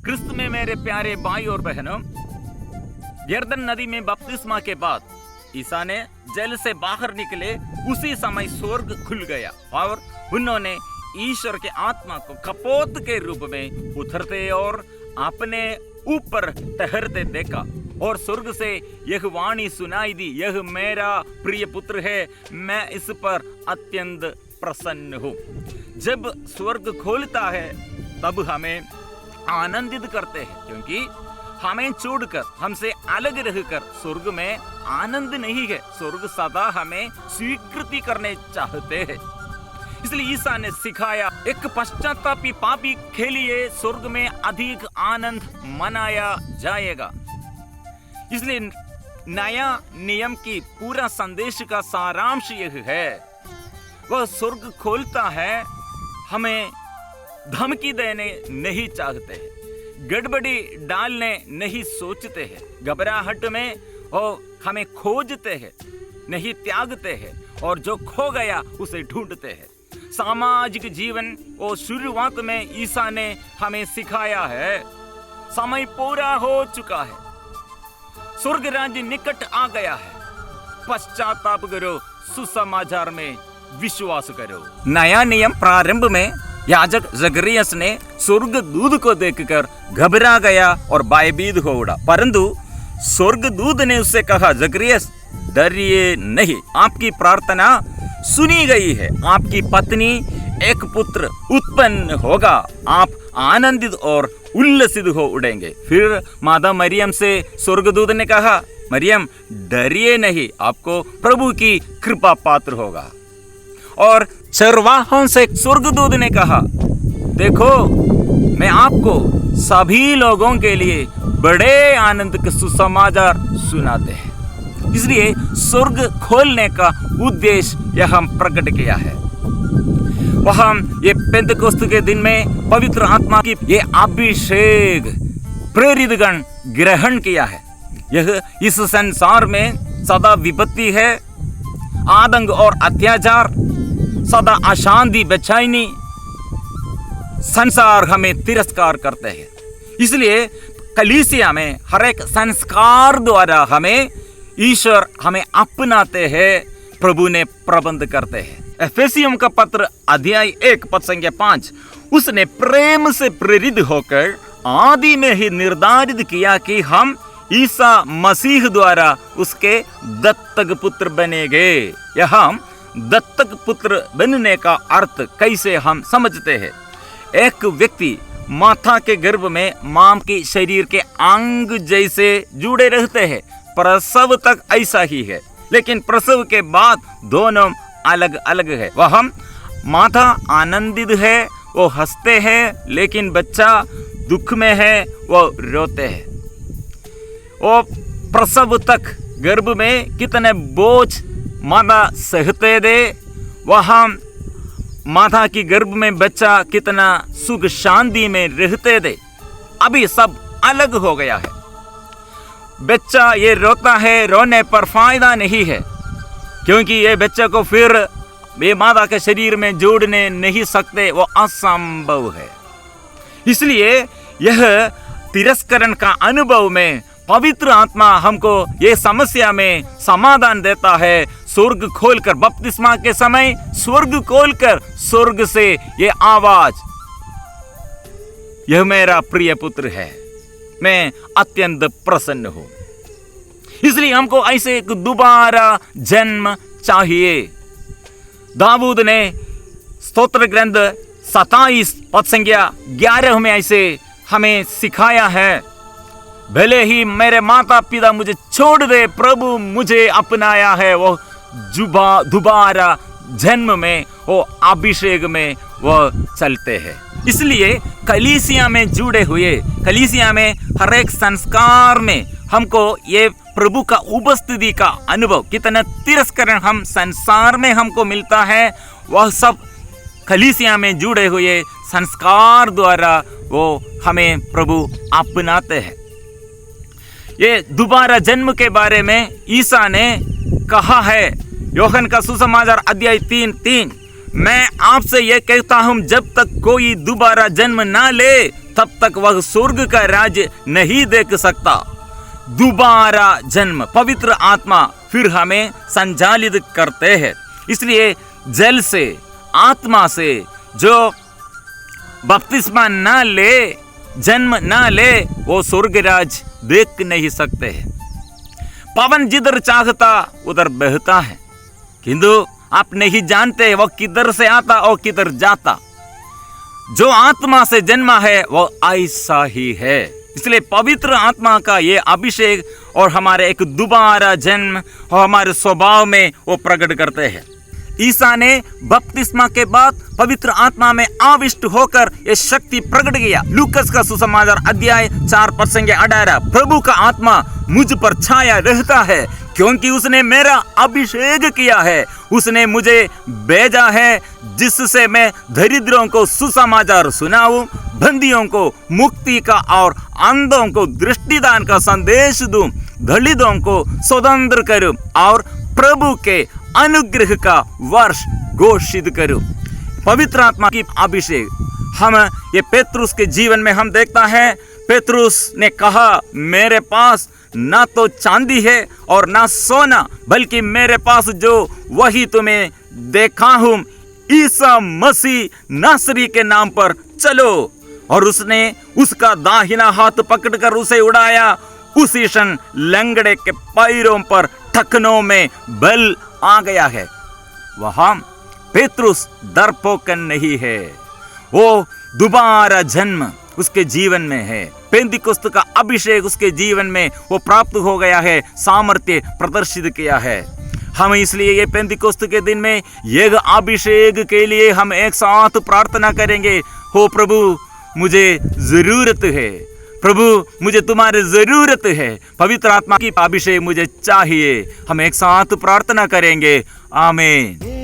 क्रिस्त में मेरे प्यारे भाई और बहनों, यर्दन नदी में बपतिस्मा के बाद ईसा ने जल से बाहर निकले, उसी समय स्वर्ग खुल गया और उन्होंने ईश्वर के आत्मा को कपोत के रूप में उतरते और अपने ऊपर ठहरते देखा। और स्वर्ग से यह वाणी सुनाई दी, यह मेरा प्रिय पुत्र है, मैं इस पर अत्यंत प्रसन्न हूँ। जब स्वर्ग खोलता है तब हमें आनंदित करते हैं, क्योंकि हमें छोड़कर, हमसे अलग रहकर स्वर्ग में आनंद नहीं है। स्वर्ग सदा हमें स्वीकृति करने चाहते हैं। इसलिए ईसा ने सिखाया, एक पश्चातापी पापी के लिए स्वर्ग में अधिक आनंद मनाया जाएगा। इसलिए नया नियम की पूरा संदेश का सारांश यह है, वह स्वर्ग खोलता है, हमें धमकी देने नहीं चाहते हैं, गड़बड़ी डालने नहीं सोचते हैं, घबराहट में और हमें खोजते हैं, नहीं त्यागते हैं, और जो खो गया उसे ढूंढते हैं। सामाजिक जीवन और शुरुआत में ईसा ने हमें सिखाया है, समय पूरा हो चुका है, स्वर्ग राज्य निकट आ गया है, पश्चाताप करो, सुसमाचार में विश्वास करो। नया नियम प्रारंभ में याजक जकरियस ने स्वर्गदूत को देखकर घबरा गया और भयभीत हो उड़ा, परंतु स्वर्गदूत ने उससे कहा, जकरियस डरिए नहीं, आपकी प्रार्थना सुनी गई है, आपकी पत्नी एक पुत्र उत्पन्न होगा, आप आनंदित और उल्लसित हो उड़ेंगे। फिर माता मरियम से स्वर्गदूत ने कहा, मरियम डरिए नहीं, आपको प्रभु की कृपा पात्र होगा। और चरवाहों से स्वर्गदूत ने कहा, देखो मैं आपको सभी लोगों के लिए बड़े आनंद के सुसमाचार सुनाते हैं। इसलिए स्वर्ग खोलने का उद्देश्य यह हम प्रकट किया है। वह ये पेंतकोस्त के दिन में पवित्र आत्मा की ये अभिषेक प्रेरितगण ग्रहण किया है। यह इस संसार में सदा विपत्ति है, आतंक और अत्याचार, सदा अशांति बेचैनी, संसार हमें तिरस्कार करते हैं। इसलिए कलीसिया में हर एक संस्कार द्वारा हमें ईश्वर हमें अपनाते हैं, प्रभु ने प्रबंध करते हैं। एफेसियों का पत्र अध्याय 1 पद संख्या 5, उसने प्रेम से प्रेरित होकर आदि में ही निर्धारित किया कि हम ईसा मसीह द्वारा उसके दत्तक पुत्र बनेंगे। यह हम दत्तक पुत्र बनने का अर्थ कैसे हम समझते हैं? एक व्यक्ति माता के गर्भ में मां के शरीर के अंग जैसे जुड़े रहते हैं, प्रसव तक ऐसा ही है, लेकिन प्रसव के बाद दोनों अलग अलग है। वह हम माता आनंदित है, वो हंसते हैं, लेकिन बच्चा दुख में है, वो रोते हैं। वो प्रसव तक गर्भ में कितने बोझ माता सहते दे, वहां माता की गर्भ में बच्चा कितना सुख शांति में रहते दे, अभी सब अलग हो गया है। बच्चा ये रोता है, रोने पर फायदा नहीं है, क्योंकि ये बच्चे को फिर ये माता के शरीर में जोड़ने नहीं सकते, वो असंभव है। इसलिए यह तिरस्करण का अनुभव में पवित्र आत्मा हमको ये समस्या में समाधान देता है। स्वर्ग खोलकर, बपतिस्मा के समय स्वर्ग खोलकर स्वर्ग से ये आवाज, यह मेरा प्रिय पुत्र है, मैं अत्यंत प्रसन्न हूं। इसलिए हमको ऐसे एक दोबारा जन्म चाहिए। दाऊद ने स्तोत्र ग्रंथ 27 पद संख्या 11 में ऐसे हमें सिखाया है, भले ही मेरे माता पिता मुझे छोड़ दे, प्रभु मुझे अपनाया है। वो दोबारा जन्म में, वो अभिषेक में वो चलते हैं। इसलिए कलीसिया में जुड़े हुए, कलीसिया में हर एक संस्कार में हमको ये प्रभु का उपस्थिति का अनुभव, कितना तिरस्करण हम संसार में हमको मिलता है, वह सब कलीसिया में जुड़े हुए संस्कार द्वारा वो हमें प्रभु अपनाते हैं। ये दोबारा जन्म के बारे में ईसा ने कहा है, यूहन्ना का सुसमाचार अध्याय 3:3, मैं आपसे यह कहता हूं, जब तक कोई दोबारा जन्म ना ले तब तक वह स्वर्ग का राज्य नहीं देख सकता। दोबारा जन्म, पवित्र आत्मा फिर हमें संचालित करते हैं। इसलिए जल से, आत्मा से जो बपतिस्मा ना ले, जन्म ना ले, वो स्वर्ग राज देख नहीं सकते हैं। पवन जिधर चाहता उधर बहता है, किंतु आप नहीं जानते वो किधर से आता और किधर जाता। जो आत्मा से जन्मा है वो ऐसा ही है। इसलिए पवित्र आत्मा का ये अभिषेक और हमारे एक दोबारा जन्म और हमारे स्वभाव में वो प्रकट करते हैं। ईसा ने बपतिस्मा के बाद पवित्र आत्मा में आविष्ट होकर ये शक्ति प्रकट किया। लूकस का सुसमाचार अध्याय 4:18, प्रभु का आत्मा मुझ पर छाया रहता है, क्योंकि उसने मेरा अभिषेक किया है। उसने मुझे भेजा है जिससे मैं दरिद्रों को सुसमाचार सुनाऊं, बंदियों को मुक्ति का और अंधों को दृष्टिदान का संदेश दूं, दलितों को स्वतंत्र करूं और प्रभु के अनुग्रह का वर्ष घोषित करूं। पवित्र आत्मा की अभिषेक हम ये पेत्रुस के जीवन में हम देखता है। पेत्रुस ने कहा, मेरे पास ना तो चांदी है और ना सोना, बल्कि मेरे पास जो वही तुम्हें देखा हूं, ईसा मसीह नासरी के नाम पर चलो। और उसने उसका दाहिना हाथ पकड़कर उसे उड़ाया। उसी क्षण लंगड़े के पैरों पर टखनों में बल आ गया है। वहां पेत्रुस डरपोकन नहीं है, वो दोबारा जन्म उसके जीवन में है। पेंतिकुस्त का अभिषेक उसके जीवन में वो प्राप्त हो गया है, सामर्थ्य प्रदर्शित किया है। हम इसलिए ये पेंतिकुस्त के दिन में ये अभिषेक के लिए हम एक साथ प्रार्थना करेंगे। हो प्रभु, मुझे जरूरत है, प्रभु मुझे तुम्हारी जरूरत है, पवित्र आत्मा की अभिषेक मुझे चाहिए। हम एक साथ प्रार्थना करेंगे। आमीन।